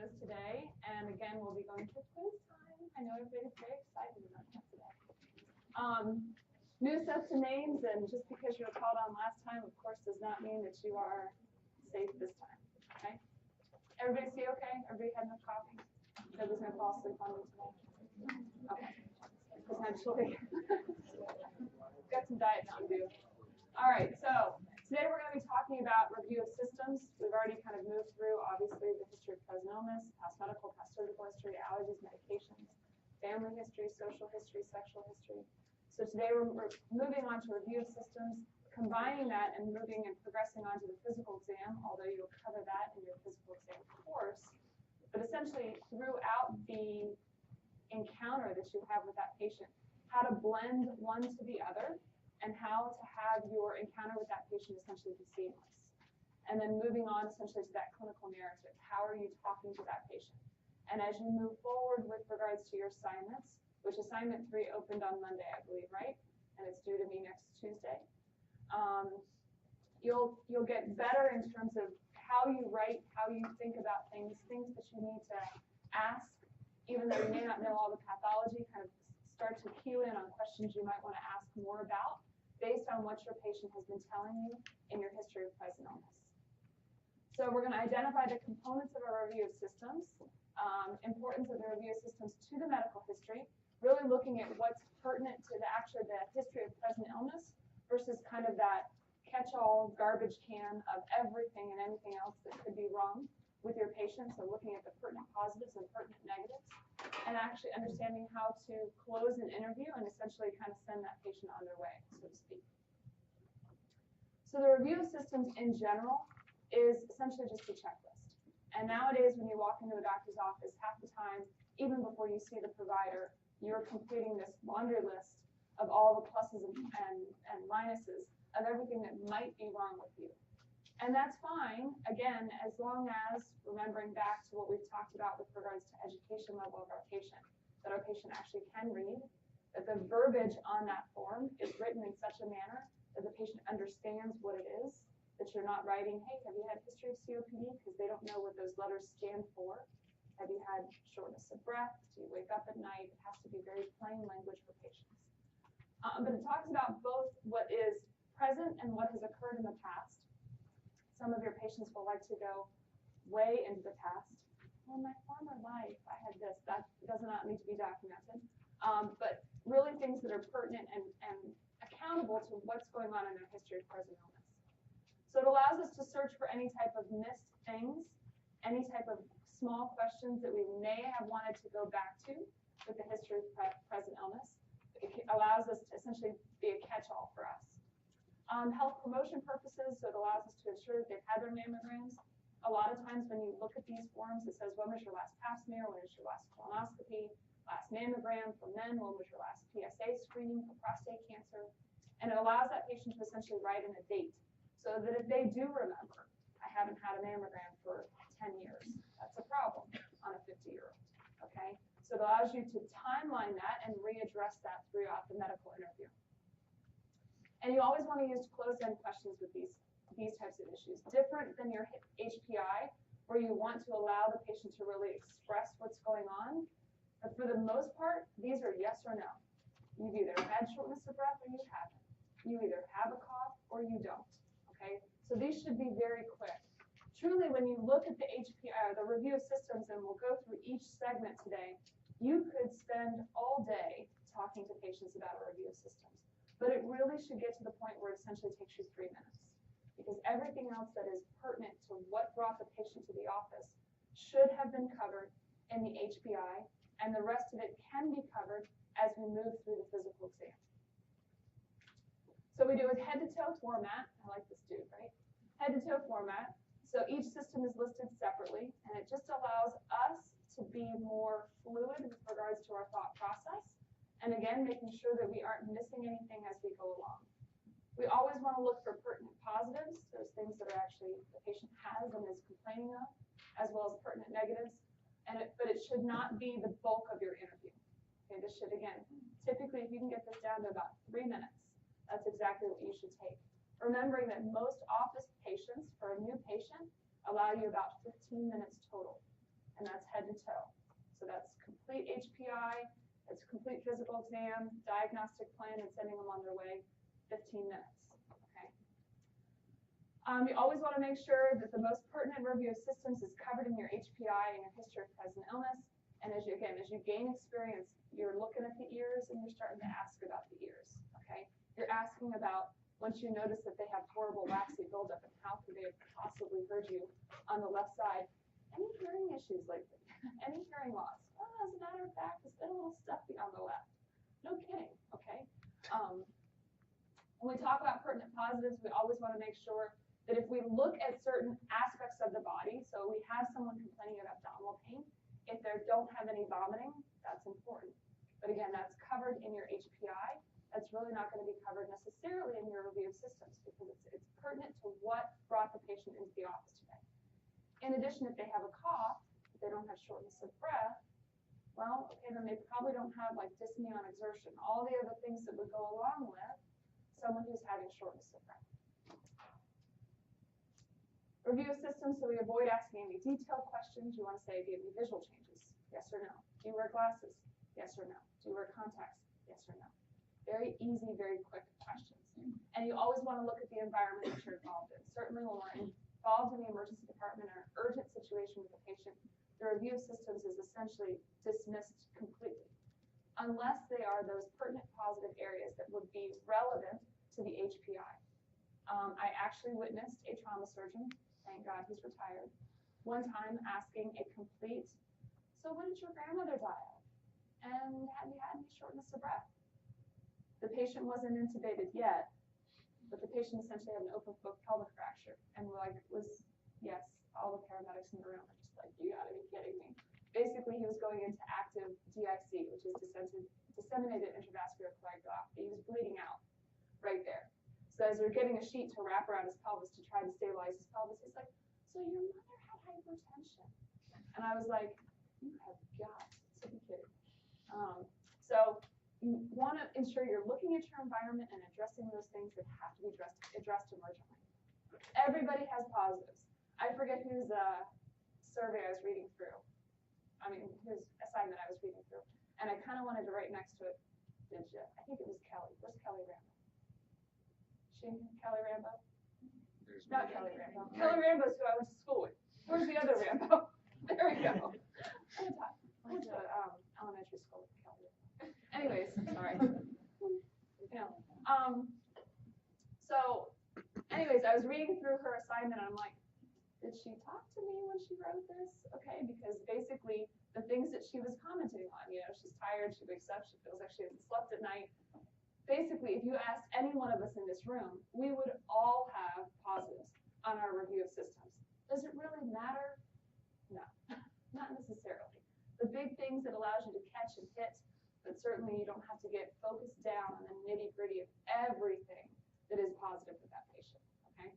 quiz today, and again, we'll be going to quiz time. I know everybody's very excited about that today. New sets of names, and just because you were called on last time, of course, does not mean that you are safe this time. Okay? Everybody see okay? Everybody had enough coffee? Nobody's gonna fall asleep on me today. Okay. Potentially. Got some diet Mountain Dew. All right, so today we're going to be talking about review of systems. We've already kind of moved through, obviously, the history of present illness, past medical, past surgical history, allergies, medications, family history, social history, sexual history. So today we're moving on to review of systems, combining that and moving and progressing on to the physical exam, although you'll cover that in your physical exam course. But essentially, throughout the encounter that you have with that patient, how to blend one to the other, and how to have your encounter with that patient essentially be seamless. And then moving on essentially to that clinical narrative. How are you talking to that patient? And as you move forward with regards to your assignments, which assignment 3 opened on Monday, I believe, right? And it's due to me next Tuesday. You'll get better in terms of how you write, how you think about things that you need to ask, even though you may not know all the pathology, kind of start to cue in on questions you might want to ask more about, based on what your patient has been telling you in your history of present illness. So we're going to identify the components of our review of systems, importance of the review of systems to the medical history, really looking at what's pertinent to the history of present illness versus kind of that catch-all garbage can of everything and anything else that could be wrong with your patient. So looking at the pertinent positives and pertinent negatives, and actually understanding how to close an interview and essentially kind of send that patient on their way, so to speak. So the review of systems in general is essentially just a checklist. And nowadays, when you walk into a doctor's office, half the time, even before you see the provider, you're completing this laundry list of all the pluses and minuses of everything that might be wrong with you. And that's fine, again, as long as, remembering back to what we've talked about with regards to education level of our patient, that our patient actually can read, that the verbiage on that form is written in such a manner that the patient understands what it is, that you're not writing, hey, have you had history of COPD? Because they don't know what those letters stand for. Have you had shortness of breath? Do you wake up at night? It has to be very plain language for patients. But it talks about both what is present and what has occurred in the past. Some of your patients will like to go way into the past. Well, in my former life, I had this. That does not need to be documented. But really things that are pertinent and accountable to what's going on in their history of present illness. So it allows us to search for any type of missed things, any type of small questions that we may have wanted to go back to with the history of present illness. It allows us to essentially be a catch-all for us. Health promotion purposes, so it allows us to ensure that they've had their mammograms. A lot of times when you look at these forms, it says, when was your last pap smear, when was your last colonoscopy, last mammogram for men, when was your last PSA screening for prostate cancer. And it allows that patient to essentially write in a date, so that if they do remember, I haven't had a mammogram for 10 years, that's a problem on a 50-year-old, okay? So it allows you to timeline that and readdress that throughout the medical interview. And you always want to use closed-end questions with these types of issues. Different than your HPI, where you want to allow the patient to really express what's going on. But for the most part, these are yes or no. You've either had shortness of breath or you haven't. You either have a cough or you don't. Okay? So these should be very quick. Truly, when you look at the HPI, the review of systems, and we'll go through each segment today, you could spend all day talking to patients about a review of systems. But it really should get to the point where it essentially takes you 3 minutes. Because everything else that is pertinent to what brought the patient to the office should have been covered in the HPI, and the rest of it can be covered as we move through the physical exam. So we do a head-to-toe format. I like this dude, right? Head-to-toe format. So each system is listed separately, and it just allows us to be more fluid with regards to our thought process. And again, making sure that we aren't missing anything as we go along. We always want to look for pertinent positives, those things that are actually the patient has and is complaining of, as well as pertinent negatives. But it should not be the bulk of your interview. Okay, this should, again, typically if you can get this down to about 3 minutes, that's exactly what you should take. Remembering that most office patients, for a new patient, allow you about 15 minutes total. And that's complete HPI, it's a complete physical exam, diagnostic plan, and sending them on their way, 15 minutes. Okay. You always want to make sure that the most pertinent review of systems is covered in your HPI and your history of present illness. And as you gain experience, you're looking at the ears and you're starting to ask about the ears. Okay. You're asking about, once you notice that they have horrible waxy buildup, and how could they have possibly heard you on the left side? Any hearing issues lately? Any hearing loss? Well, as a matter of fact, it's been a little stuffy on the left. No kidding, okay? When we talk about pertinent positives, we always want to make sure that if we look at certain aspects of the body, so we have someone complaining of abdominal pain, if they don't have any vomiting, that's important. But again, that's covered in your HPI. That's really not going to be covered necessarily in your review of systems, because it's pertinent to what brought the patient into the office today. In addition, if they have a cough, if they don't have shortness of breath, well, okay, then they probably don't have like dyspnea on exertion, all the other things that would go along with someone who's having shortness of breath. Review of systems, so we avoid asking any detailed questions. You want to say, do you have any visual changes? Yes or no. Do you wear glasses? Yes or no. Do you wear contacts? Yes or no. Very easy, very quick questions. And you always want to look at the environment that you're involved in. Certainly when we're involved in the emergency department or an urgent situation with a patient, the review of systems is essentially dismissed completely, unless they are those pertinent positive areas that would be relevant to the HPI. I actually witnessed a trauma surgeon, thank God he's retired, one time asking a complete, so when did your grandmother die of? And have you had any shortness of breath? The patient wasn't intubated yet, but the patient essentially had an open book pelvic fracture, and yes, all the paramedics in the room were just like, you gotta be kidding me. Basically, he was going into active DIC, which is disseminated intravascular coagulopathy. He was bleeding out right there. So as they're getting a sheet to wrap around his pelvis to try to stabilize his pelvis, he's like, so your mother had hypertension? And I was like, you have got to be kidding. So you want to ensure you're looking at your environment and addressing those things that have to be addressed emergently. Everybody has positives. I forget whose survey I was reading through. Whose assignment I was reading through. And I kind of wanted to write next to it, did you? I think it was Kelly. Where's Kelly Rambo? Kelly Rambo? Not Kelly Rambo. Kelly Rambo's who I went to school with. Where's the other Rambo? There we go. I went to elementary school with Kelly. Anyways, sorry. So anyways, I was reading through her assignment and I'm like, did she talk to me when she wrote this? Okay, because basically the things that she was commenting on, she's tired, she wakes up, she feels like she hasn't slept at night. Basically, if you asked any one of us in this room, we would all have positives on our review of systems. Does it really matter? No, not necessarily. The big things that allows you to catch and hit, but certainly you don't have to get focused down on the nitty-gritty of everything that is positive with that patient, okay?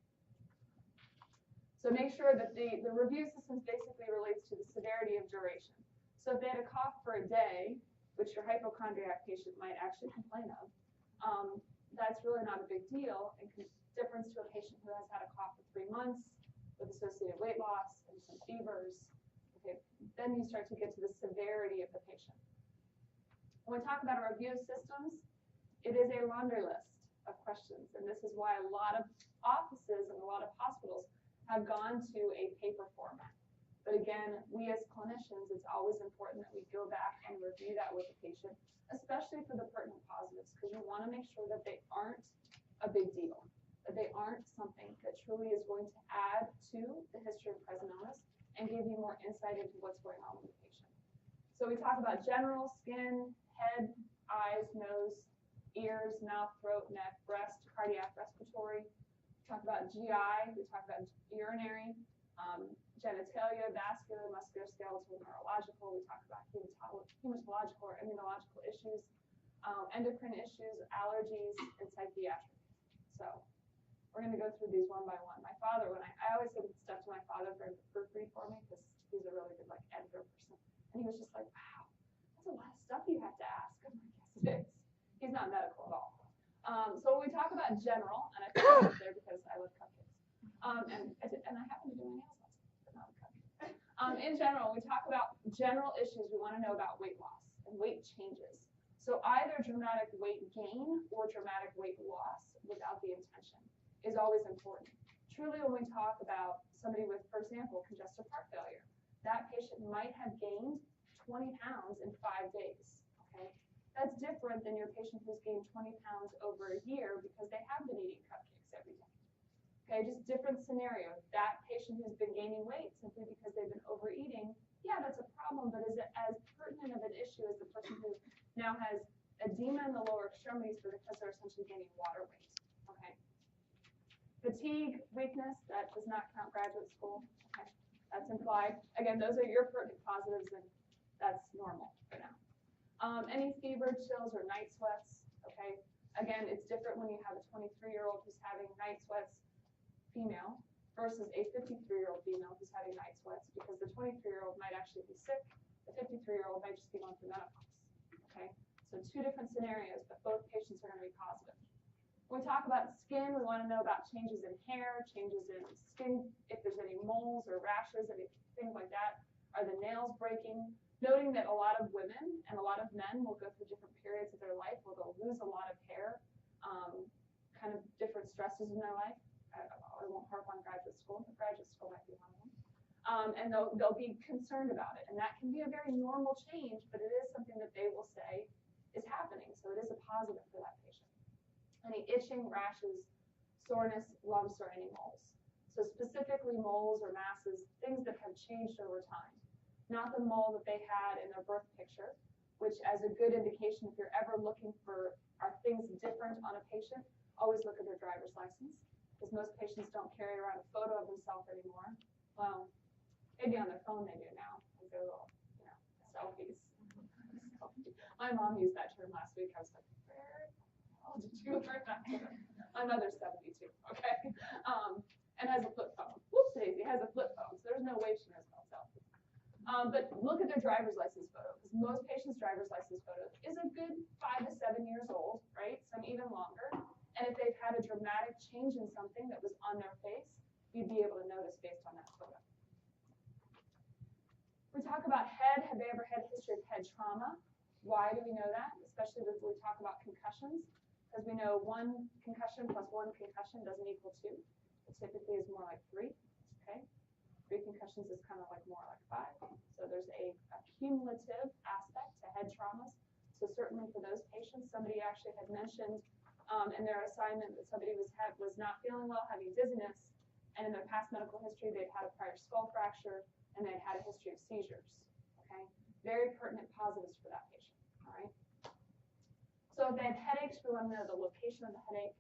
So make sure that the review systems basically relates to the severity of duration. So if they had a cough for a day, which your hypochondriac patient might actually complain of, that's really not a big deal in difference to a patient who has had a cough for 3 months with associated weight loss and some fevers. Okay, then you start to get to the severity of the patient. When we talk about a review of systems, it is a laundry list of questions, and this is why a lot of offices and a lot of hospitals have gone to a paper format. But again, we as clinicians, it's always important that we go back and review that with the patient, especially for the pertinent positives, because you want to make sure that they aren't a big deal, that they aren't something that truly is going to add to the history of present illness and give you more insight into what's going on with the patient. So we talk about general, skin, head, eyes, nose, ears, mouth, throat, neck, breast, cardiac, respiratory. We talk about GI, we talk about urinary, genitalia, vascular, musculoskeletal, neurological. We talk about hematological or immunological issues, endocrine issues, allergies, and psychiatric. So we're going to go through these one by one. My father, I always send stuff to my father for him to proofread for me because he's a really good editor person. And he was just like, wow, that's a lot of stuff you have to ask. I'm like, yes, it is. He's not medical at all. So when we talk about general, and I put it up there because I love cupcakes, and I happen to do my nails last night, but not a cupcake. In general, we talk about general issues we want to know about weight loss and weight changes. So either dramatic weight gain or dramatic weight loss without the intention is always important. Truly, when we talk about somebody with, for example, congestive heart failure, that patient might have gained 20 pounds in 5 days. Okay, that's different than your patient who's gained 20 pounds over a year because they have been eating cupcakes every day. Okay, just different scenario. That patient who's been gaining weight simply because they've been overeating, yeah, that's a problem, but is it as pertinent of an issue as the person who now has edema in the lower extremities because they're essentially gaining water weight? Okay. Fatigue, weakness, that does not count graduate school. Okay, that's implied. Again, those are your pertinent positives, and that's normal for now. Any fever, chills, or night sweats. Okay, again, it's different when you have a 23-year-old who's having night sweats, female, versus a 53-year-old female who's having night sweats, because the 23-year-old might actually be sick, the 53-year-old might just be going through menopause. Okay, so two different scenarios, but both patients are going to be positive. When we talk about skin, we want to know about changes in hair, changes in skin, if there's any moles or rashes, anything like that. Are the nails breaking? Noting that a lot of women and a lot of men will go through different periods of their life where they'll lose a lot of hair, kind of different stresses in their life. I won't harp on graduate school, but graduate school might be one of them. And they'll be concerned about it. And that can be a very normal change, but it is something that they will say is happening. So it is a positive for that patient. Any itching, rashes, soreness, lumps, or any moles. So specifically moles or masses, things that have changed over time. Not the mole that they had in their birth picture, which as a good indication, if you're ever looking for, are things different on a patient, always look at their driver's license. Because most patients don't carry around a photo of themselves anymore. Well, maybe on their phone they do now, with their little, selfies. My mom used that term last week. I was like, where did you learn that term? My mother's 72, okay? And has a flip phone. Whoops daisy, has a flip phone, so there's no way she knows about selfies. But look at their driver's license photo, because most patients' driver's license photo is a good 5 to 7 years old, right? Some even longer. And if they've had a dramatic change in something that was on their face, you'd be able to notice based on that photo. We talk about head. Have they ever had a history of head trauma? Why do we know that? Especially when we talk about concussions, because we know 1 concussion plus 1 concussion doesn't equal 2. It typically is more like 3. Okay, 3 concussions is kind of like more like 5. So there's a cumulative aspect to head traumas. So certainly for those patients, somebody actually had mentioned in their assignment that somebody was not feeling well, having dizziness, and in their past medical history they'd had a prior skull fracture and they'd had a history of seizures. Okay, very pertinent positives for that patient. All right. So if they have headaches, we want to know the location of the headache,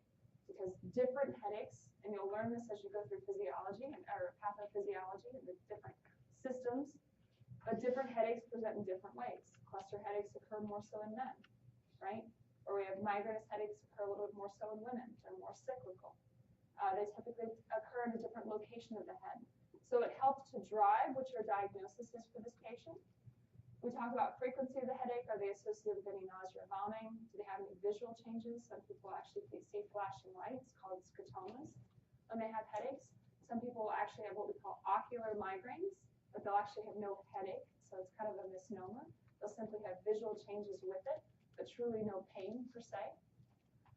because different headaches, and you'll learn this as you go through physiology or pathophysiology and the different systems, but different headaches present in different ways. Cluster headaches occur more so in men, right? Or we have migrainous headaches occur a little bit more so in women. They're more cyclical. They typically occur in a different location of the head. So it helps to drive what your diagnosis is for this patient. We talk about frequency of the headache. Are they associated with any nausea or vomiting? Do they have any visual changes? Some people actually see flashing lights called scotomas when they have headaches. Some people will actually have what we call ocular migraines, but they'll actually have no headache. So it's kind of a misnomer. They'll simply have visual changes with it, but truly no pain per se.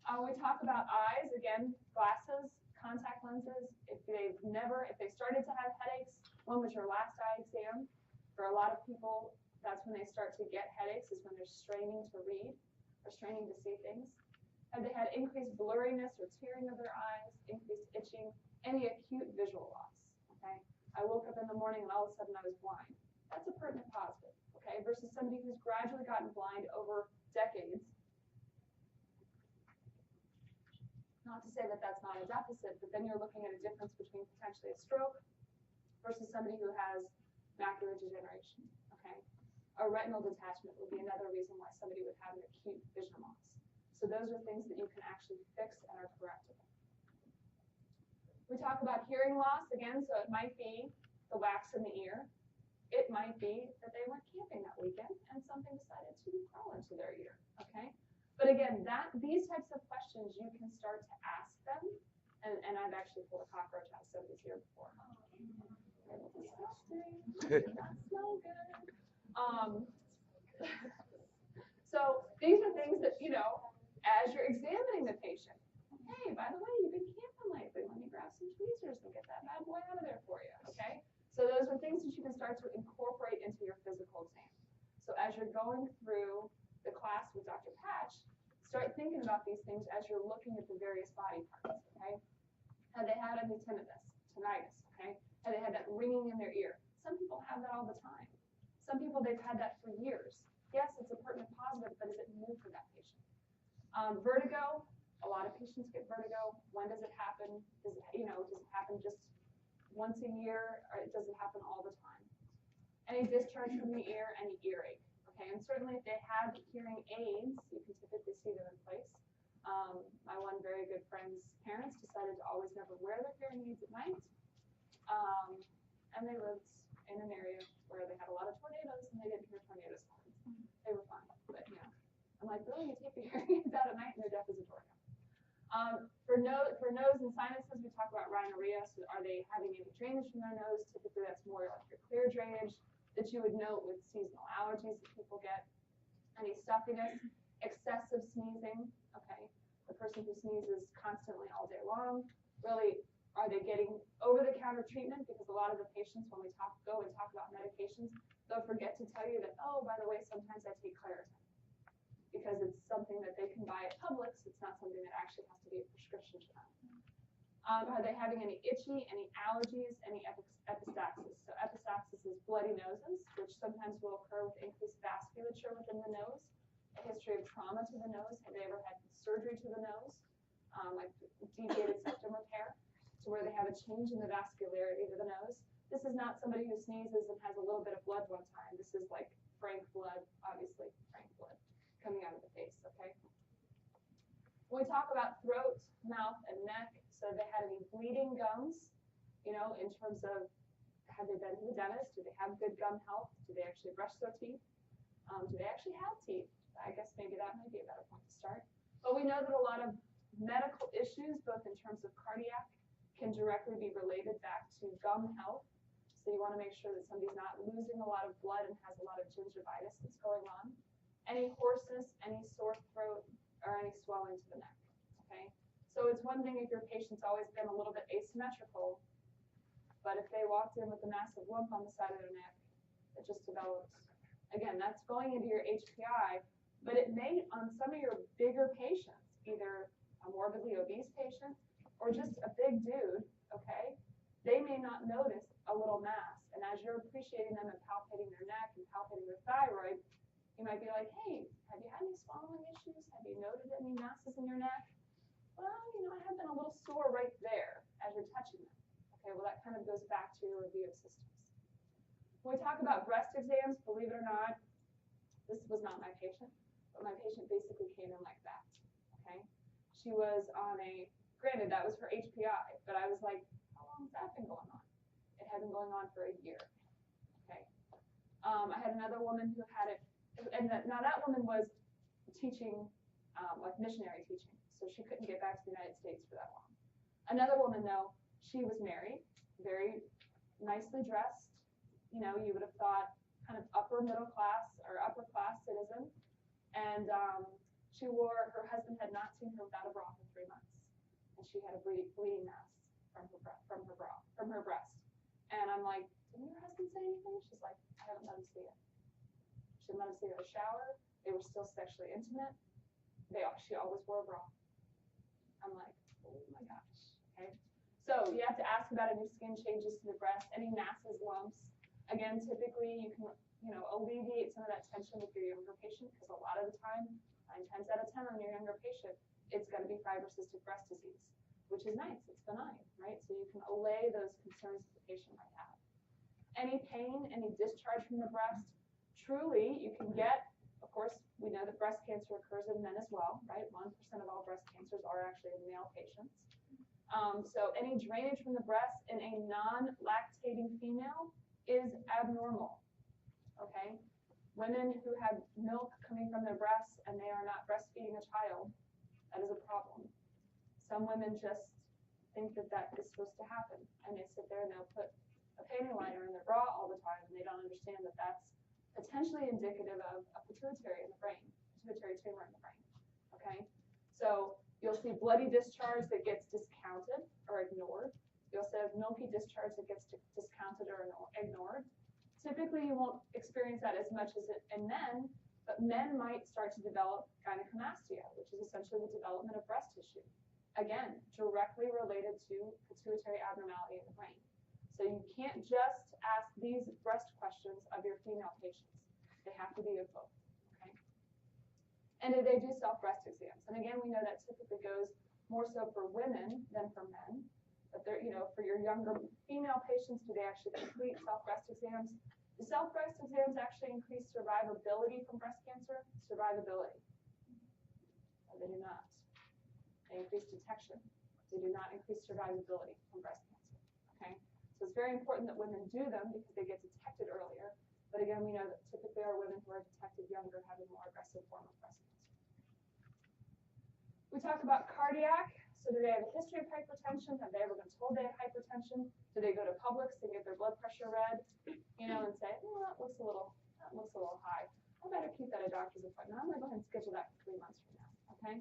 We talk about eyes, again, glasses, contact lenses. If they started to have headaches, when was your last eye exam? For a lot of people, that's when they start to get headaches, is when they're straining to read or straining to see things. Have they had increased blurriness or tearing of their eyes, increased itching, any acute visual loss? Okay, I woke up in the morning and all of a sudden I was blind. That's a pertinent positive, okay, versus somebody who's gradually gotten blind over decades. Not to say that that's not a deficit, but then you're looking at a difference between potentially a stroke versus somebody who has macular degeneration, okay? A retinal detachment would be another reason why somebody would have an acute vision loss. So those are things that you can actually fix and are correctable. We talk about hearing loss, again, so it might be the wax in the ear. It might be that they went camping that weekend and something decided to crawl into their ear, okay? But again, these types of questions you can start to ask them, and I've actually pulled a cockroach out of somebody's ear before. Disgusting. Not smell good. So these are things that, as you're examining the patient, hey, by the way, you've been camping lately. Let me grab some tweezers and get that bad boy out of there for you, okay? So those are things that you can start to incorporate into your physical exam. So as you're going through the class with Dr. Patch, start thinking about these things as you're looking at the various body parts, okay? Have they had any tinnitus, okay? Have they had that ringing in their ear? Some people have that all the time. Some people, they've had that for years. Yes, it's a pertinent positive, but is it new for that patient? Vertigo, a lot of patients get vertigo. When does it happen? Does it happen just once a year, or does it happen all the time? Any discharge from the ear, any earache. Okay, and certainly if they have hearing aids, you can typically see them in place. My one very good friend's parents decided to always never wear their hearing aids at night, and they lived in an area where they had a lot of tornadoes, and they didn't hear tornadoes. They were fine, but I'm like, really, you take your hearing aids out at night and they're deaf as a doornail. For nose and sinuses, we talk about rhinorrhea. So are they having any drainage from their nose? Typically, that's more like your clear drainage that you would note with seasonal allergies that people get. Any stuffiness, excessive sneezing. Okay, the person who sneezes constantly all day long. Really, are they getting over-the-counter treatment? Because a lot of the patients, when we go and talk about medications, they'll forget to tell you that, oh, by the way, sometimes I take Claritin, because it's something that they can buy at Publix. It's not something that actually has to be a prescription to them. Are they having any itchy, any allergies, any epistaxis? So epistaxis is bloody noses, which sometimes will occur with increased vasculature within the nose, a history of trauma to the nose. Have they ever had surgery to the nose, like deviated septum repair, to where they have a change in the vascularity of the nose? This is not somebody who sneezes and has a little bit of blood one time. This is like frank blood, obviously frank blood coming out of the face, okay? When we talk about throat, mouth, and neck, so they had any bleeding gums, in terms of, have they been to the dentist? Do they have good gum health? Do they actually brush their teeth? Do they actually have teeth? I guess maybe that might be a better point to start. But we know that a lot of medical issues, both in terms of cardiac, can directly be related back to gum health. So you want to make sure that somebody's not losing a lot of blood and has a lot of gingivitis that's going on. Any hoarseness, any sore throat, or any swelling to the neck, okay? So it's one thing if your patient's always been a little bit asymmetrical, but if they walked in with a massive lump on the side of their neck that just developed, again, that's going into your HPI, but it may, on some of your bigger patients, either a morbidly obese patient or just a big dude, okay, they may not notice a little mass. And as you're appreciating them and palpating their neck and palpating their thyroid, you might be like, hey, have you had any swallowing issues? Have you noted any masses in your neck? Well, I have been a little sore right there as you're touching them. Okay, well, that kind of goes back to your review of systems. When we talk about breast exams, believe it or not, this was not my patient, but my patient basically came in like that, okay? She was on granted, that was her HPI, but I was like, how long has that been going on? It had been going on for a year, okay? I had another woman who had it, and now that woman was teaching, like missionary teaching, so she couldn't get back to the United States for that long. Another woman, though, she was married, very nicely dressed, you would have thought kind of upper middle class or upper class citizen, and her husband had not seen her without a bra for 3 months, and she had a bleeding mass from her breast, and I'm like, didn't your husband say anything? She's like, I haven't let him see it. She didn't let him see her shower. They were still sexually intimate. She always wore a bra. I'm like, oh my gosh, okay? So you have to ask about any skin changes to the breast, any masses, lumps. Again, typically you can, alleviate some of that tension with your younger patient, because a lot of the time, 9 times out of 10 on your younger patient, it's going to be fibrocystic breast disease, which is nice, it's benign, right? So you can allay those concerns that the patient might have. Any pain, any discharge from the breast, truly you can get, of course, we know that breast cancer occurs in men as well, right? 1% of all breast cancers are actually in male patients. So any drainage from the breast in a non-lactating female is abnormal, okay? Women who have milk coming from their breasts and they are not breastfeeding a child, that is a problem. Some women just think that is supposed to happen, and they sit there and they'll put a panty liner in their bra all the time, and they don't understand that that's potentially indicative of a pituitary in the brain, pituitary tumor in the brain. Okay, so you'll see bloody discharge that gets discounted or ignored. You'll see milky discharge that gets discounted or ignored. Typically, you won't experience that as much as in men, but men might start to develop gynecomastia, which is essentially the development of breast tissue. Again, directly related to pituitary abnormality in the brain. So you can't just ask these breast questions of your female patients. They have to be of both. Okay? And they do self-breast exams. And again, we know that typically goes more so for women than for men. But they're, for your younger female patients, do they actually complete self-breast exams? Do self-breast exams actually increase survivability from breast cancer? Survivability. No, they do not. They increase detection. They do not increase survivability from breast cancer. Okay? So it's very important that women do them because they get detected earlier. But again, we know that typically our women who are detected younger have a more aggressive form of breast cancer. We talk about cardiac. So do they have a history of hypertension? Have they ever been told they have hypertension? Do they go to Publix and get their blood pressure read, and say, oh, that looks a little high. I better keep that at a doctor's appointment. I'm going to go ahead and schedule that for 3 months from now. Okay?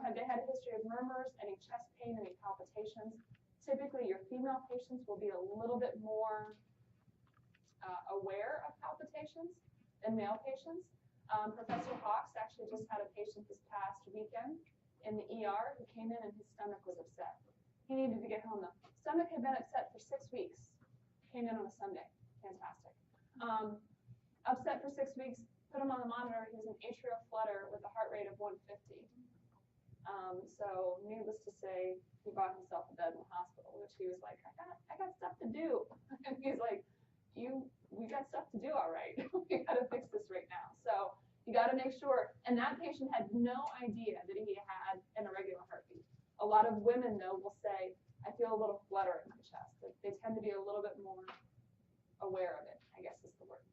Have they had a history of murmurs, any chest pain, any palpitations? Typically, your female patients will be a little bit more aware of palpitations than male patients. Professor Hawks actually just had a patient this past weekend in the ER who came in and his stomach was upset. He needed to get home though. Stomach had been upset for 6 weeks. Came in on a Sunday. Fantastic. Upset for 6 weeks, put him on the monitor. He was in atrial flutter with a heart rate of 150. So needless to say, he bought himself a bed in the hospital, which he was like, I got stuff to do. And he's like, we got stuff to do, all right. We got to fix this right now. So you got to make sure. And that patient had no idea that he had an irregular heartbeat. A lot of women, though, will say, I feel a little flutter in my chest. They tend to be a little bit more aware of it, I guess is the word.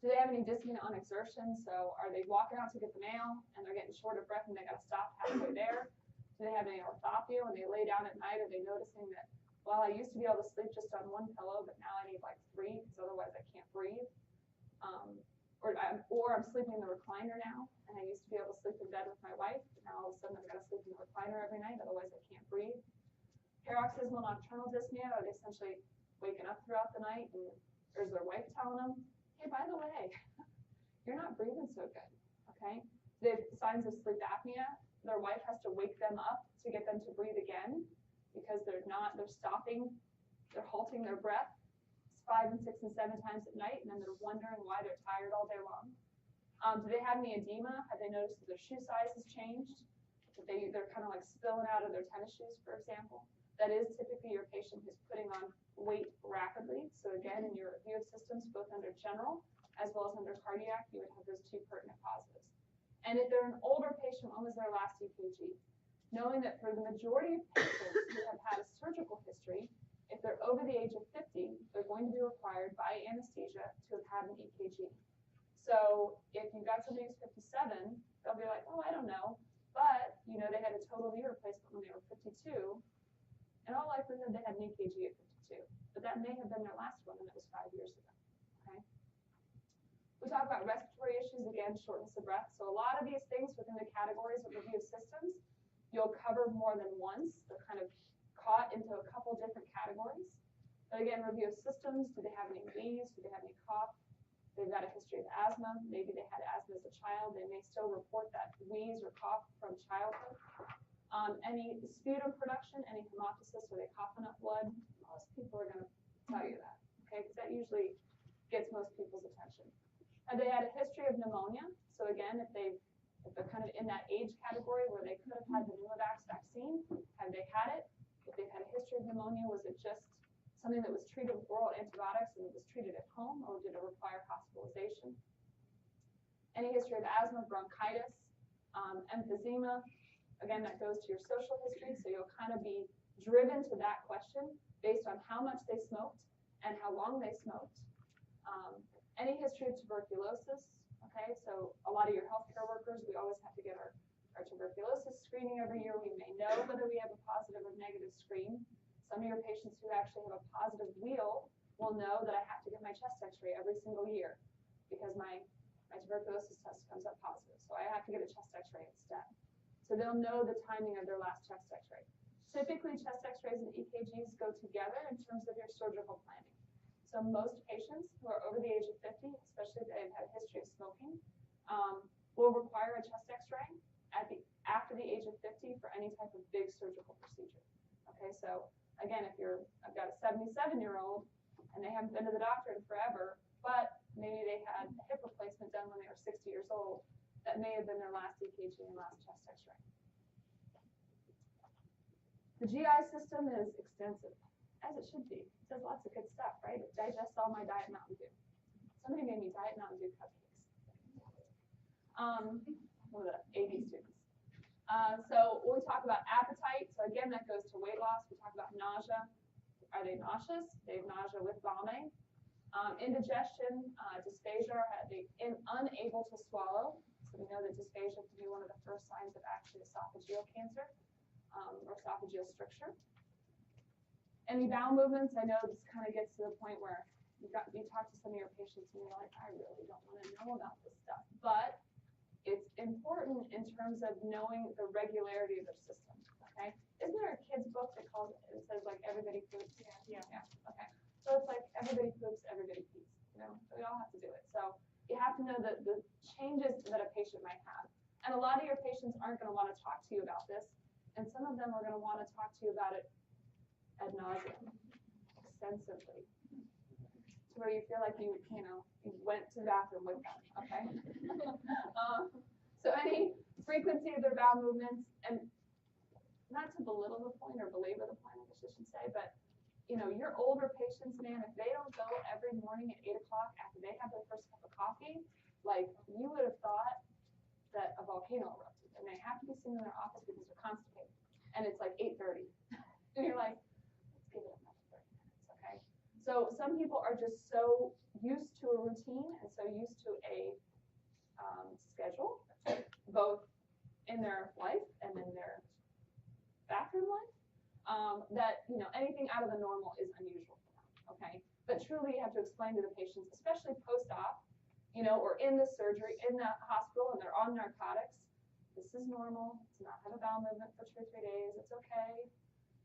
Do they have any dyspnea on exertion? So are they walking out to get the mail and they're getting short of breath and they got to stop halfway there? Do they have any orthopnea when they lay down at night? Are they noticing that, well, I used to be able to sleep just on one pillow, but now I need like 3 because otherwise I can't breathe? Or I'm sleeping in the recliner now, and I used to be able to sleep in bed with my wife, but now all of a sudden I've got to sleep in the recliner every night, otherwise I can't breathe. Paroxysmal nocturnal dyspnea, are they essentially waking up throughout the night, or is their wife telling them, hey, by the way, you're not breathing so good, okay? They have signs of sleep apnea. Their wife has to wake them up to get them to breathe again because they're stopping, they're halting their breath 5 and 6 and 7 times at night, and then they're wondering why they're tired all day long. Do they have any edema? Have they noticed that their shoe size has changed? That they're kind of like spilling out of their tennis shoes, for example? That is typically your patient who's putting on weight rapidly. So again, in your review of systems, both under general as well as under cardiac, you would have those 2 pertinent positives. And if they're an older patient, when was their last EKG? Knowing that for the majority of patients who have had a surgical history, if they're over the age of 50, they're going to be required by anesthesia to have had an EKG. So if you've got somebody who's 57, they'll be like, oh, I don't know. But, they had a total knee replacement when they were 52. In all likelihood, they had an EKG at 52. But that may have been their last one, and that was 5 years ago. Okay. We talk about respiratory issues, again, shortness of breath. So a lot of these things within the categories of review of systems, you'll cover more than once. They're kind of caught into a couple different categories. But again, review of systems, do they have any wheeze? Do they have any cough? They've got a history of asthma. Maybe they had asthma as a child. They may still report that wheeze or cough from childhood. Any sputum production, any hemoptysis, are they coughing up blood? Most people are going to tell you that, okay? Because that usually gets most people's attention. Have they had a history of pneumonia? So again, if they're kind of in that age category where they could have had the Pneumovax vaccine, have they had it? If they've had a history of pneumonia, was it just something that was treated with oral antibiotics and it was treated at home, or did it require hospitalization? Any history of asthma, bronchitis, emphysema? Again, that goes to your social history, so you'll kind of be driven to that question based on how much they smoked and how long they smoked. Any history of tuberculosis? Okay, so a lot of your healthcare workers, we always have to get our tuberculosis screening every year. We may know whether we have a positive or negative screen. Some of your patients who actually have a positive wheal will know that I have to get my chest x-ray every single year because my tuberculosis test comes up positive. So I have to get a chest x-ray instead. So they'll know the timing of their last chest x-ray. Typically, chest x-rays and EKGs go together in terms of your surgical planning. So most patients who are over the age of 50, especially if they've had a history of smoking, will require a chest x-ray after the age of 50 for any type of big surgical procedure. Okay, so again, I've got a 77-year-old and they haven't been to the doctor in forever, but maybe they had a hip replacement done when they were 60 years old, that may have been their last EKG and last chest x-ray. The GI system is extensive, as it should be. It does lots of good stuff, right? It digests all my Diet Mountain Dew. Somebody made me Diet Mountain Dew cupcakes. One of the AB students. So when we talk about appetite, so again, that goes to weight loss. We talk about nausea. Are they nauseous? They have nausea with vomiting. Indigestion, dysphagia, are they unable to swallow? So we know that dysphagia can be one of the first signs of actually esophageal cancer or esophageal stricture. Any bowel movements? I know this kind of gets to the point where you talk to some of your patients and you're like, I really don't want to know about this stuff. But it's important in terms of knowing the regularity of their system. Okay? Isn't there a kid's book that says like everybody poops? Yeah. Okay. So it's like everybody poops, everybody pees. You know, so we all have to do it. So you have to know the changes that a patient might have. And a lot of your patients aren't going to want to talk to you about this, and some of them are going to want to talk to you about it ad nauseum, extensively, to where you feel like you went to the bathroom with them. Okay. So any frequency of their bowel movements, and not to belittle the point or belabor the point, I guess I should say, but your older patients, man, if they don't go every morning at 8 o'clock after they have their first cup of coffee, like you would have thought that a volcano erupted, and they have to be sitting in their office because they're constipated, and it's like 8:30, and you're like, let's give it another 30 minutes, okay? So some people are just so used to a routine and so used to a schedule, both in their life and in their bathroom life, that anything out of the normal is unusual for them. Okay, but truly you have to explain to the patients, especially post-op, or in the surgery, in the hospital, and they're on narcotics. This is normal. To not have a bowel movement for 2 or 3 days. It's okay.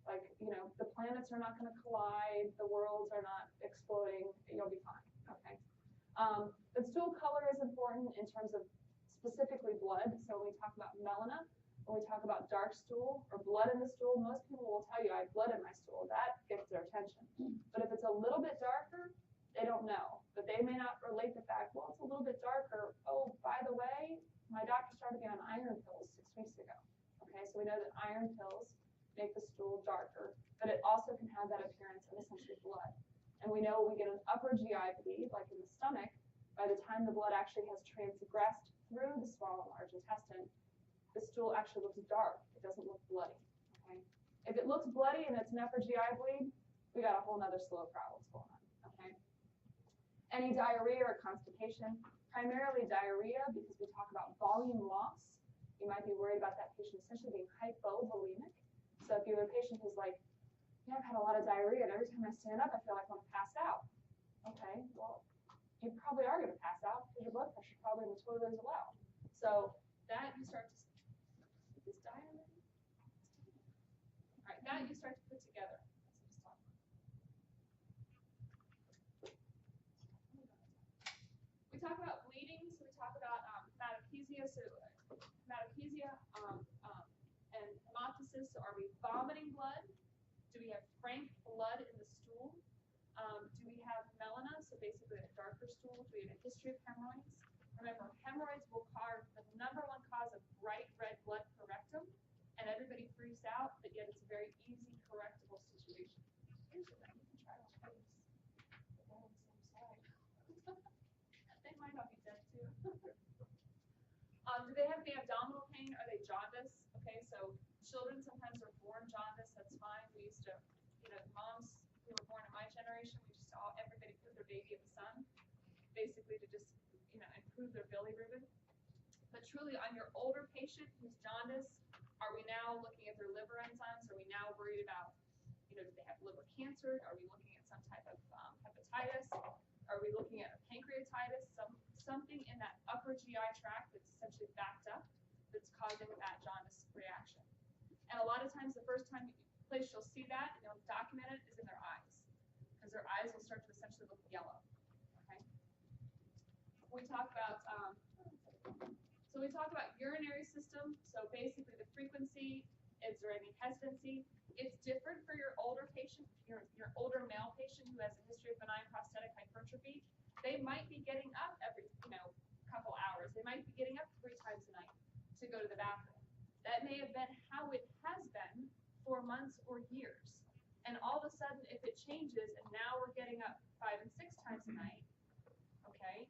Like the planets are not going to collide. The worlds are not exploding. You'll be fine. Okay. But stool color is important in terms of specifically blood. So when we talk about melena, when we talk about dark stool or blood in the stool, most people will tell you I have blood in my stool. That gets their attention. But if it's a little bit darker, they don't know. But they may not relate the fact, well, it's a little bit darker. Oh, by the way, my doctor started me on iron pills 6 weeks ago. Okay, so we know that iron pills make the stool darker, but it also can have that appearance of essentially blood. And we know we get an upper GI bleed, like in the stomach, by the time the blood actually has transgressed through the small and large intestine, the stool actually looks dark. It doesn't look bloody. Okay? If it looks bloody and it's an upper GI bleed, we got a whole nother slew of problems going on. Okay? Any diarrhea or constipation, primarily diarrhea because we talk about volume loss. You might be worried about that patient essentially being hypovolemic. So if you have a patient who's like, yeah, I've had a lot of diarrhea and every time I stand up I feel like I want to pass out. Okay, well, you probably are going to pass out because your blood pressure is probably in the toilet as well. So that you start to this diagram. All right, that you start to put together. We talk about bleeding, so we talk about hematopaesia, and hemoptysis. So are we vomiting blood? Do we have frank blood in the stool? Do we have melena, so basically a darker stool? Do we have a history of hemorrhoids? Remember, hemorrhoids will cause the #1 cause of bright red blood per rectum, and everybody freaks out, but yet it's a very easy correctable situation. Here's what you can try on face. They're on the same side. They might not be dead too. Do they have any abdominal pain? Are they jaundiced? Okay, so children sometimes are born jaundiced. That's fine. We used to, moms who were born in my generation, we just saw everybody put their baby in the sun, basically to just, improve their bilirubin. But truly, on your older patient who's jaundiced, are we now looking at their liver enzymes? Are we now worried about, do they have liver cancer? Are we looking at some type of hepatitis? Are we looking at a pancreatitis? Something in that upper GI tract that's essentially backed up that's causing that jaundice reaction. And a lot of times the first place you'll see that and you'll document it is in their eyes, because their eyes will start to essentially look yellow. Okay. We talk about urinary system. So basically the frequency, is there any hesitancy? It's different for your older patient, your older male patient who has a history of benign prostatic hypertrophy. They might be getting up every couple hours. They might be getting up 3 times a night to go to the bathroom. That may have been how it has been for months or years. And all of a sudden, if it changes and now we're getting up 5 and 6 times a night, okay,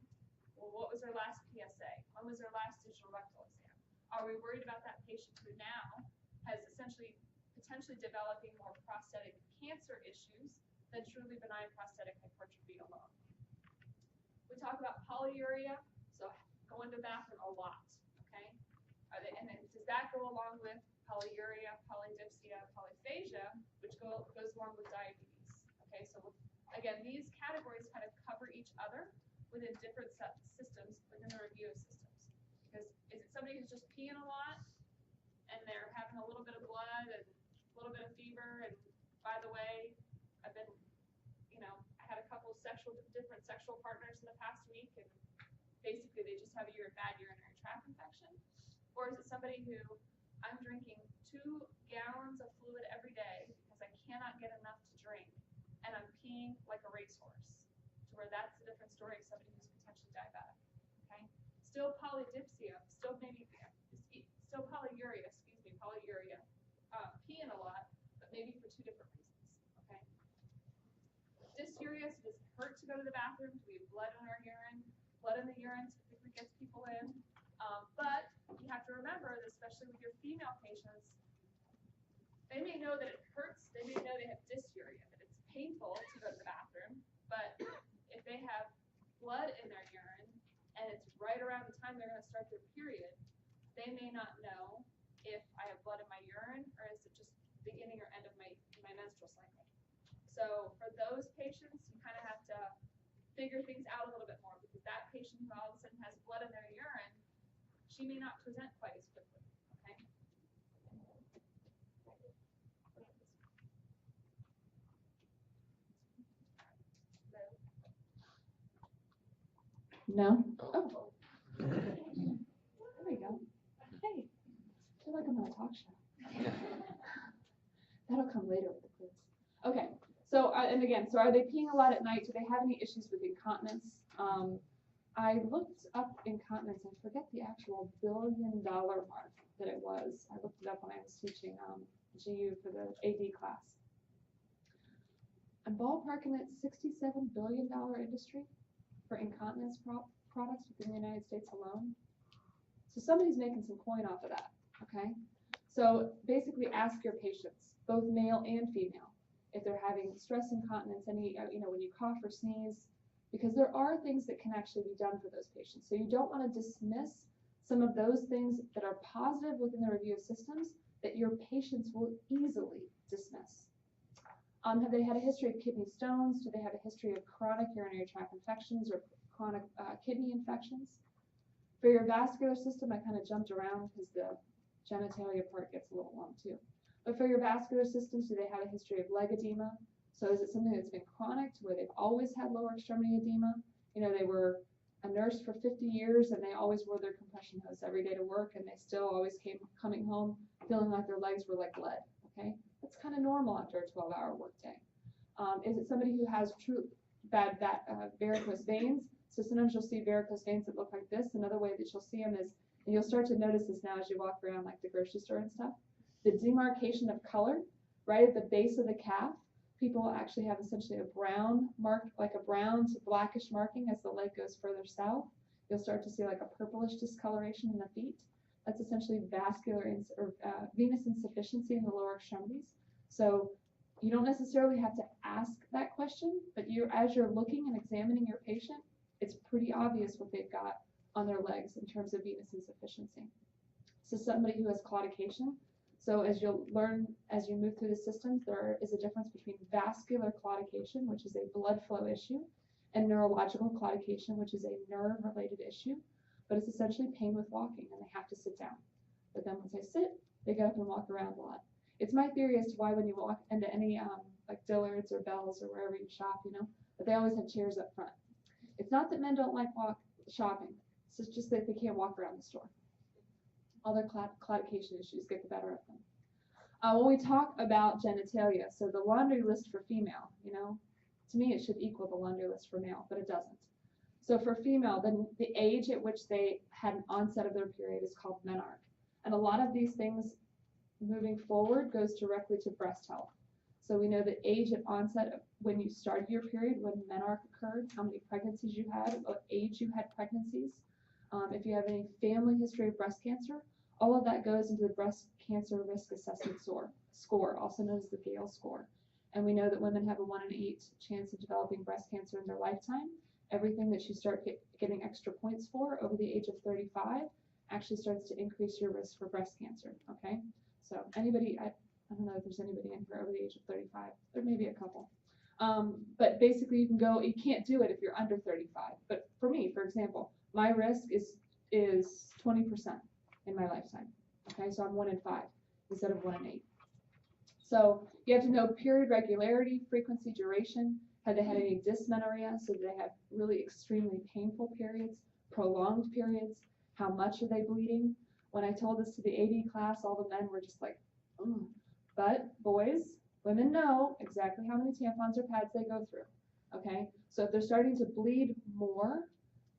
well, what was their last PSA? When was their last digital rectal exam? Are we worried about that patient who now has essentially potentially developing more prostatic cancer issues than truly benign prostatic hypertrophy alone? We talk about polyuria, so going to the bathroom a lot, okay? And then does that go along with polyuria, polydipsia, polyphagia, which goes along with diabetes? Okay, so again, these categories kind of cover each other within different systems within the review of systems. Because is it somebody who's just peeing a lot and they're having a little bit of blood and a little bit of fever, and by the way, I've been, I had a couple of different sexual partners in the past week, and basically they just have a bad urinary tract infection? Or is it somebody who, I'm drinking 2 gallons of fluid every day because I cannot get enough to drink, and I'm peeing like a racehorse, to where that's a different story of somebody who's potentially diabetic, okay? Still polydipsia, still polyuria, peeing a lot, but maybe for 2 different reasons, okay? Dysuria, so does it hurt to go to the bathroom? Do we have blood in our urine? Blood in the urine typically gets people in. But you have to remember that, especially with your female patients, they may know that it hurts, they may know they have dysuria, that it's painful to go to the bathroom, but if they have blood in their urine and it's right around the time they're going to start their period, they may not know if I have blood in my urine or is it just beginning or end of my menstrual cycle. So for those patients, you kind of have to figure things out a little bit more, because that patient who all of a sudden has blood in their urine, she may not present quite as quickly, okay? No? Oh. There we go. Hey, I feel like I'm on a talk show. That'll come later with the quiz. Okay, so, and again, so are they peeing a lot at night? Do they have any issues with incontinence? I looked up incontinence, I forget the actual billion-dollar mark that it was. I looked it up when I was teaching GU for the AD class. I'm ballparking it $67 billion industry for incontinence products within the United States alone. So somebody's making some coin off of that, okay? So basically ask your patients, both male and female, if they're having stress incontinence, any, when you cough or sneeze, because there are things that can actually be done for those patients. So you don't want to dismiss some of those things that are positive within the review of systems that your patients will easily dismiss. Have they had a history of kidney stones? Do they have a history of chronic urinary tract infections or chronic kidney infections? For your vascular system, I kind of jumped around because the genitalia part gets a little long too. But for your vascular systems, do they have a history of leg edema? So is it something that's been chronic to where they've always had lower extremity edema? They were a nurse for 50 years and they always wore their compression hose every day to work, and they still always coming home feeling like their legs were like lead, okay? That's kind of normal after a 12-hour workday. Is it somebody who has true bad varicose veins? So sometimes you'll see varicose veins that look like this. Another way that you'll see them is, and you'll start to notice this now as you walk around like the grocery store and stuff, the demarcation of color right at the base of the calf. People actually have essentially a brown mark, like a brown to blackish marking as the leg goes further south. You'll start to see like a purplish discoloration in the feet. That's essentially venous insufficiency in the lower extremities. So you don't necessarily have to ask that question, but as you're looking and examining your patient, it's pretty obvious what they've got on their legs in terms of venous insufficiency. So somebody who has claudication, So as you'll learn as you move through the systems, there is a difference between vascular claudication, which is a blood flow issue, and neurological claudication, which is a nerve-related issue. But it's essentially pain with walking, and they have to sit down. But then once they sit, they get up and walk around a lot. It's my theory as to why when you walk into any like Dillard's or Bell's or wherever you shop, that they always have chairs up front. It's not that men don't like shopping. It's just that they can't walk around the store. All their claudication issues get the better of them. When we talk about genitalia, so the laundry list for female, to me it should equal the laundry list for male, but it doesn't. So for female, then the age at which they had an onset of their period is called menarche. And a lot of these things moving forward goes directly to breast health. So we know the age of onset of when you started your period, when menarche occurred, how many pregnancies you had, what age you had pregnancies. If you have any family history of breast cancer, all of that goes into the breast cancer risk assessment score, also known as the Gale score. And we know that women have a 1 in 8 chance of developing breast cancer in their lifetime. Everything that you start getting extra points for over the age of 35 actually starts to increase your risk for breast cancer, okay? So anybody, I don't know if there's anybody in here over the age of 35. There may be a couple. But basically you can't do it if you're under 35. But for me, for example, my risk is 20% in my lifetime. Okay, so I'm 1 in 5 instead of 1 in 8. So you have to know period regularity, frequency, duration. Have they had any dysmenorrhea? So do they have really extremely painful periods, prolonged periods? How much are they bleeding? When I told this to the AD class, all the men were just like, oh. But boys, women know exactly how many tampons or pads they go through. Okay, so if they're starting to bleed more,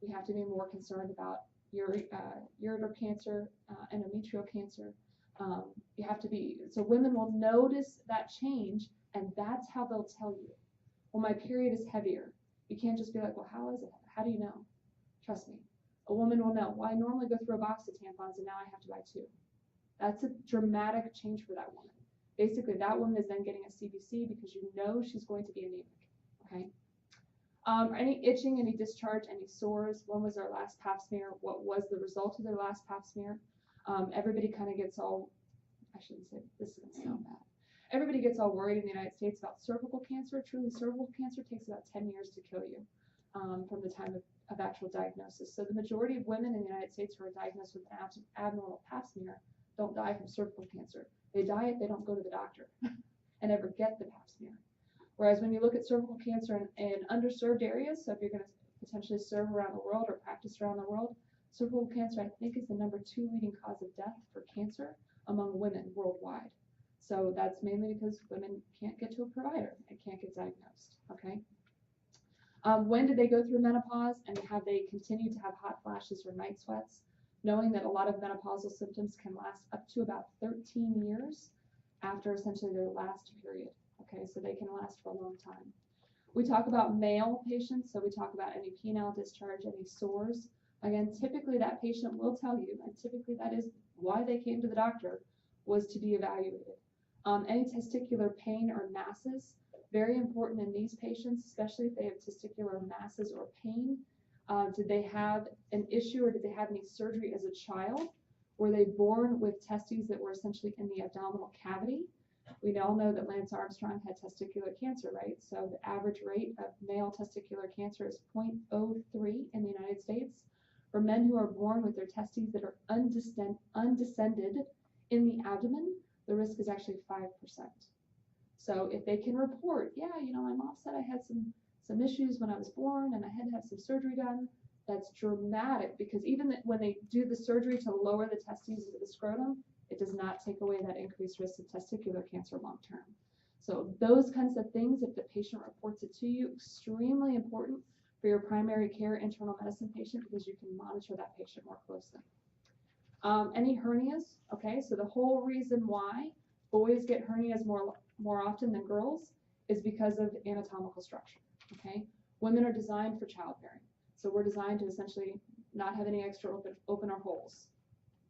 we have to be more concerned about ureter cancer, endometrial cancer. You have to be, so women will notice that change, and that's how they'll tell you. Well, my period is heavier. You can't just be like, well, how is it? How do you know? Trust me. A woman will know. Well, I normally go through a box of tampons, and now I have to buy 2. That's a dramatic change for that woman. Basically, that woman is then getting a CBC because you know she's going to be anemic. Okay. Any itching, any discharge, any sores? When was their last pap smear? What was the result of their last pap smear? Everybody kind of gets all, I shouldn't say, this is going to sound bad. Everybody gets all worried in the United States about cervical cancer. Truly, cervical cancer takes about 10 years to kill you from the time of actual diagnosis. So the majority of women in the United States who are diagnosed with an abnormal pap smear don't die from cervical cancer. They die if they don't go to the doctor and ever get the pap smear. Whereas when you look at cervical cancer in underserved areas, so if you're going to potentially serve around the world or practice around the world, cervical cancer, I think, is the #2 leading cause of death for cancer among women worldwide. So that's mainly because women can't get to a provider and can't get diagnosed, okay? When did they go through menopause, and have they continued to have hot flashes or night sweats? Knowing that a lot of menopausal symptoms can last up to about 13 years after essentially their last period. Okay, so they can last for a long time. We talk about male patients, so we talk about any penile discharge, any sores. Again, typically that patient will tell you, and typically that is why they came to the doctor, was to be evaluated. Any testicular pain or masses, very important in these patients, especially if they have testicular masses or pain. Did they have an issue, or did they have any surgery as a child? Were they born with testes that were essentially in the abdominal cavity? We all know that Lance Armstrong had testicular cancer, right? So the average rate of male testicular cancer is 0.03 in the United States. For men who are born with their testes that are undescended in the abdomen, the risk is actually 5%. So if they can report, yeah, my mom said I had some issues when I was born and I had to have some surgery done, that's dramatic, because even when they do the surgery to lower the testes into the scrotum, it does not take away that increased risk of testicular cancer long term. So those kinds of things, if the patient reports it to you, extremely important for your primary care internal medicine patient, because you can monitor that patient more closely. Any hernias? Okay, so the whole reason why boys get hernias more often than girls is because of anatomical structure. Okay, women are designed for childbearing, so we're designed to essentially not have any extra open or holes,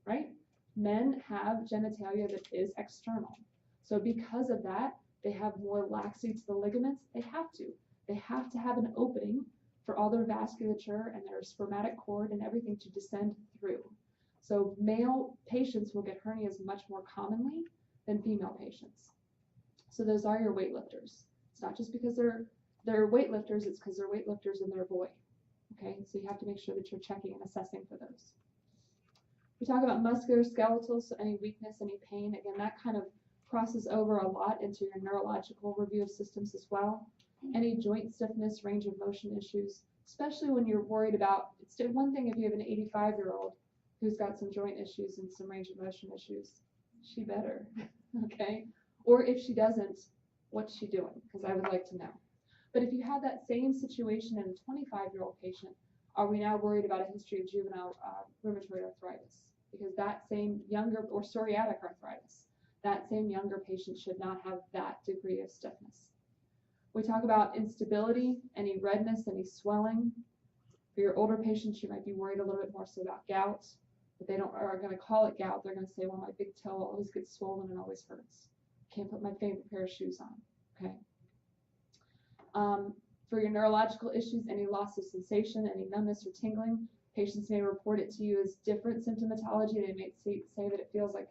right? Men have genitalia that is external, so because of that, they have more laxity to the ligaments. They have to have an opening for all their vasculature and their spermatic cord and everything to descend through. So male patients will get hernias much more commonly than female patients. So those are your weightlifters. It's not just because they're weightlifters, it's because they're weightlifters and they're a boy. Okay, so you have to make sure that you're checking and assessing for those. We talk about musculoskeletal, so any weakness, any pain. Again, that kind of crosses over a lot into your neurological review of systems as well. Any joint stiffness, range of motion issues, especially when you're worried about, it's one thing if you have an 85-year-old who's got some joint issues and some range of motion issues, she better, okay? Or if she doesn't, what's she doing? Because I would like to know. But if you have that same situation in a 25-year-old patient, are we now worried about a history of juvenile rheumatoid arthritis? Because that same younger, or psoriatic arthritis, that same younger patient should not have that degree of stiffness. We talk about instability, any redness, any swelling. For your older patients, you might be worried a little bit more so about gout, but they are going to call it gout. They're going to say, well, my big toe always gets swollen and always hurts. Can't put my favorite pair of shoes on, okay? For your neurological issues, any loss of sensation, any numbness or tingling, patients may report it to you as different symptomatology. They may say that it feels like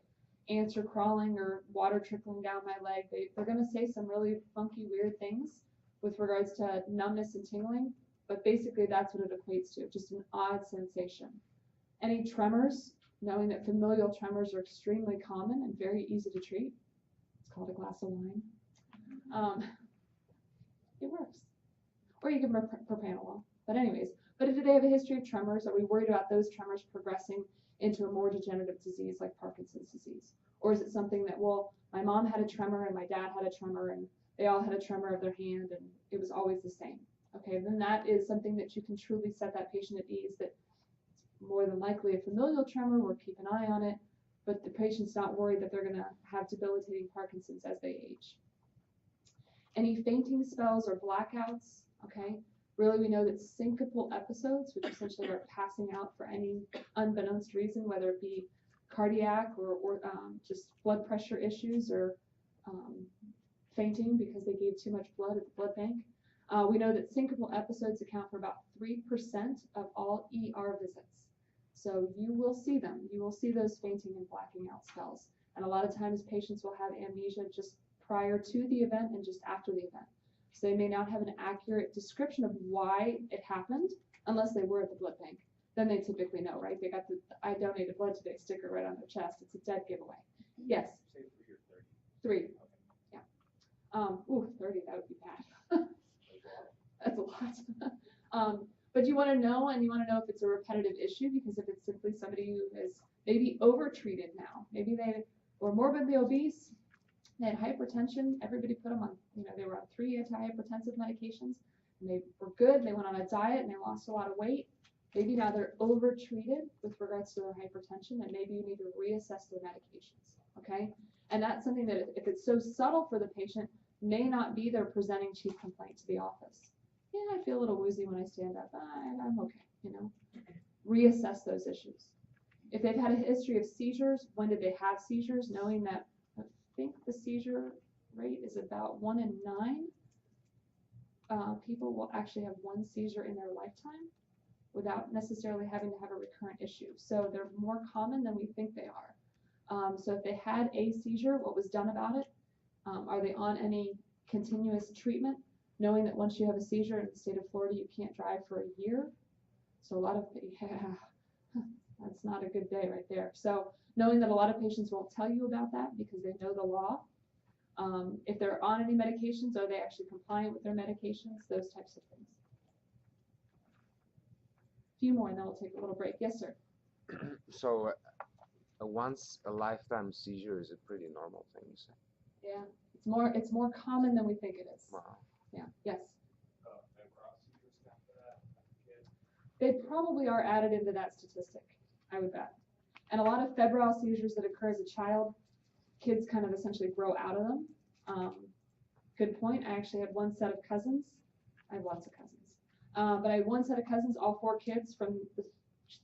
ants are crawling or water trickling down my leg. They're going to say some really funky, weird things with regards to numbness and tingling, but basically that's what it equates to, just an odd sensation. Any tremors, knowing that familial tremors are extremely common and very easy to treat. It's called a glass of wine. It works. Or you give them propranolol. But anyways, but if they have a history of tremors, are we worried about those tremors progressing into a more degenerative disease like Parkinson's disease? Or is it something that, well, my mom had a tremor and my dad had a tremor and they all had a tremor of their hand and it was always the same? Okay, then that is something that you can truly set that patient at ease, that it's more than likely a familial tremor. We'll keep an eye on it, but the patient's not worried that they're going to have debilitating Parkinson's as they age. Any fainting spells or blackouts, okay? Really, we know that syncopal episodes, which essentially are passing out for any unbeknownst reason, whether it be cardiac or just blood pressure issues or fainting because they gave too much blood at the blood bank. We know that syncopal episodes account for about 3% of all ER visits. So you will see them. You will see those fainting and blacking out spells. And a lot of times patients will have amnesia just prior to the event and just after the event. So they may not have an accurate description of why it happened unless they were at the blood bank. Then they typically know, right? They got the I donated blood today sticker right on their chest. It's a dead giveaway. Yes? Say 3 or 30. 3. Yeah. 30, that would be bad. That's a lot. But you want to know, and you want to know if it's a repetitive issue, because if it's simply somebody who is maybe overtreated now, maybe they were morbidly obese, they had hypertension, everybody put them on, they were on 3 antihypertensive medications, and they were good, they went on a diet and they lost a lot of weight. Maybe now they're overtreated with regards to their hypertension, and maybe you need to reassess their medications, okay? And that's something that if it's so subtle for the patient, may not be their presenting chief complaint to the office. Yeah, I feel a little woozy when I stand up. I'm okay, Reassess those issues. If they've had a history of seizures, when did they have seizures? Knowing that I think the seizure rate is about 1 in 9 people will actually have one seizure in their lifetime without necessarily having to have a recurrent issue. So they're more common than we think they are. So if they had a seizure, what was done about it? Are they on any continuous treatment? Knowing that once you have a seizure in the state of Florida, you can't drive for a year. So a lot of, that's not a good day right there. So knowing that a lot of patients won't tell you about that because they know the law. If they're on any medications, are they actually compliant with their medications? Those types of things. A few more and then we'll take a little break. Yes, sir. So a once a lifetime seizure is a pretty normal thing, you say? Yeah, it's more common than we think it is. Wow. Yeah. Yes. Febrile seizures count for that? They probably are added into that statistic, I would bet. And a lot of febrile seizures that occur as a child, kids kind of essentially grow out of them. Good point. I actually had one set of cousins. I have lots of cousins. But I had one set of cousins, all 4 kids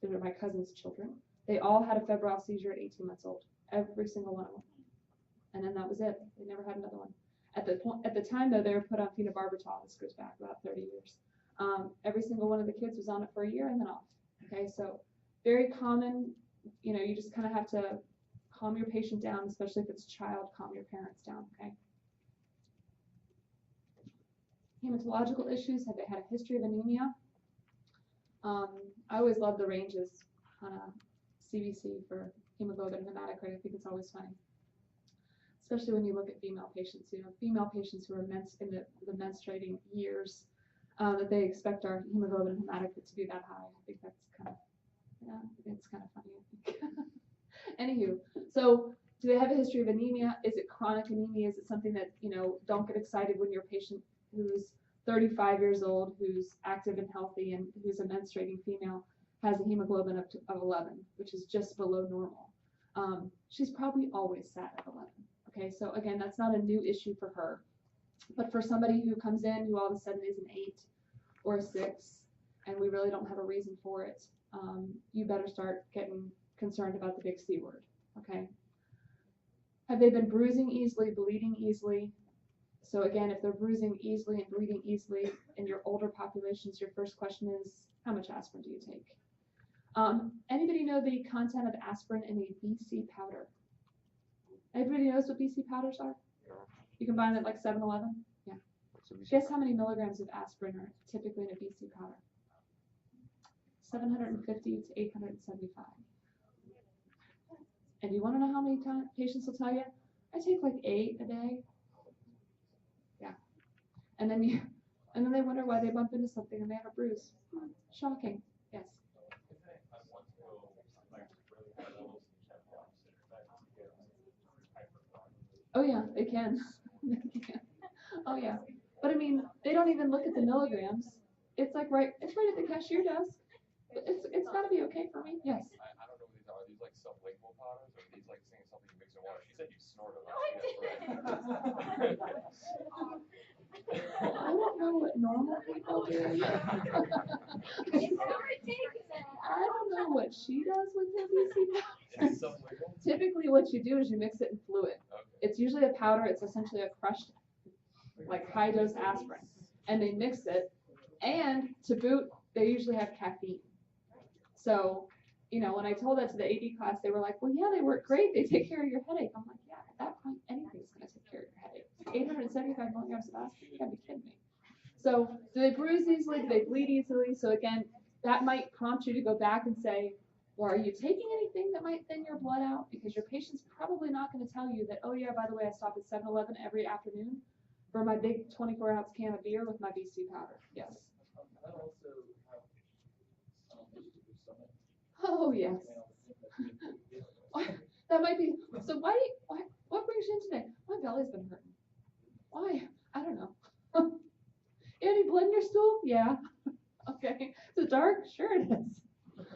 they're my cousin's children. They all had a febrile seizure at 18 months old. Every single one of them. And then that was it. They never had another one. At the time, though, they were put on phenobarbital. This goes back about 30 years. Every single one of the kids was on it for a year and then off. Okay, so very common. You just kind of have to calm your patient down, especially if it's a child, calm your parents down, okay? Hematological issues, have they had a history of anemia? I always love the ranges on a CBC for hemoglobin and hematocrit. I think it's always funny. Especially when you look at female patients, female patients who are in the menstruating years, that they expect our hemoglobin and hematocrit to be that high. I think that's kind of, it's kind of funny, I think. Anywho, so do they have a history of anemia? Is it chronic anemia? Is it something that, don't get excited when your patient who's 35 years old, who's active and healthy, and who's a menstruating female has a hemoglobin of 11, which is just below normal. She's probably always sat at 11. Okay, so again, that's not a new issue for her. But for somebody who comes in who all of a sudden is an 8 or a 6, and we really don't have a reason for it, you better start getting concerned about the big C word, okay? Have they been bruising easily, bleeding easily? So again, if they're bruising easily and bleeding easily in your older populations, your first question is, how much aspirin do you take? Anybody know the content of aspirin in a BC powder? Everybody knows what BC powders are? No. You can buy them at like 7-Eleven? Yeah. So we Guess how many milligrams of aspirin are typically in a BC powder? 750 to 875. And do you want to know how many times patients will tell you? I take like 8 a day. Yeah. And then they wonder why they bump into something and they have a bruise. Shocking. Yes. Oh yeah, they can. They can. Oh yeah. But I mean, they don't even look at the milligrams. It's like it's right at the cashier desk. It's got to be okay for me. Yes. I don't know what these are. Are these like sublingual powders, or are these like saying something you mix in water? She said you snort them. I don't know what normal people do. I don't know what she does with her BC powder. It's sublingual? Typically what you do is you mix it in fluid. Okay. It's usually a powder. It's essentially a crushed, like high dose aspirin. And they mix it. And to boot, they usually have caffeine. So, when I told that to the AD class, they were like, well, yeah, they work great. They take care of your headache. I'm like, yeah, at that point, anything's going to take care of your headache. 875 milligrams of aspirin? You got to be kidding me. So, do they bruise easily? Do they bleed easily? So again, that might prompt you to go back and say, well, are you taking anything that might thin your blood out? Because your patient's probably not going to tell you that, oh yeah, by the way, I stop at 7-Eleven every afternoon for my big 24-ounce can of beer with my BC powder. Yes. I also have some issues with stomach. Oh yes. That might be. So what brings you in today? My belly's been hurting. Why? I don't know. Any blood in your stool? Yeah. Okay. Is it dark? Sure it is.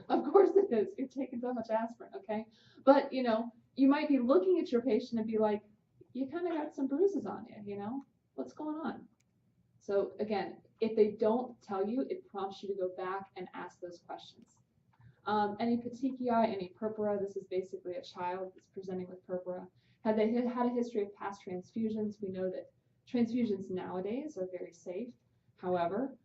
Of course it is. You're taking so much aspirin, okay? But you might be looking at your patient and be like, you kind of got some bruises on you, What's going on? So again, if they don't tell you, it prompts you to go back and ask those questions. Any petechiae, any purpura, this is basically a child that's presenting with purpura. Have they had a history of past transfusions? We know that transfusions nowadays are very safe. However,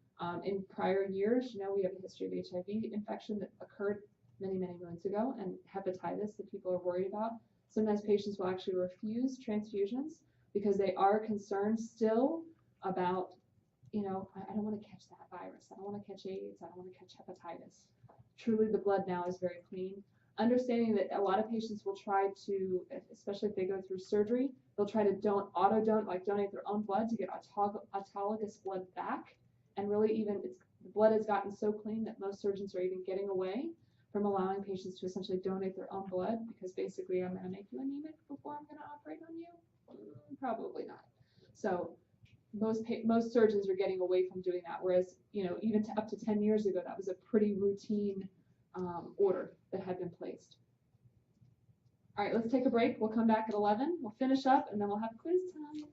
in prior years, we have a history of HIV infection that occurred many, many moons ago, and hepatitis that people are worried about. Sometimes patients will actually refuse transfusions because they are concerned still about, I don't want to catch that virus. I don't want to catch AIDS. I don't want to catch hepatitis. Truly, the blood now is very clean. Understanding that a lot of patients will try to, especially if they go through surgery, they'll try to donate their own blood to get autologous blood back. And really the blood has gotten so clean that most surgeons are even getting away from allowing patients to essentially donate their own blood, because basically I'm going to make you anemic before I'm going to operate on you? Probably not. So most surgeons are getting away from doing that, whereas even up to 10 years ago, that was a pretty routine order that had been placed. All right, let's take a break. We'll come back at 11. We'll finish up, and then we'll have quiz time.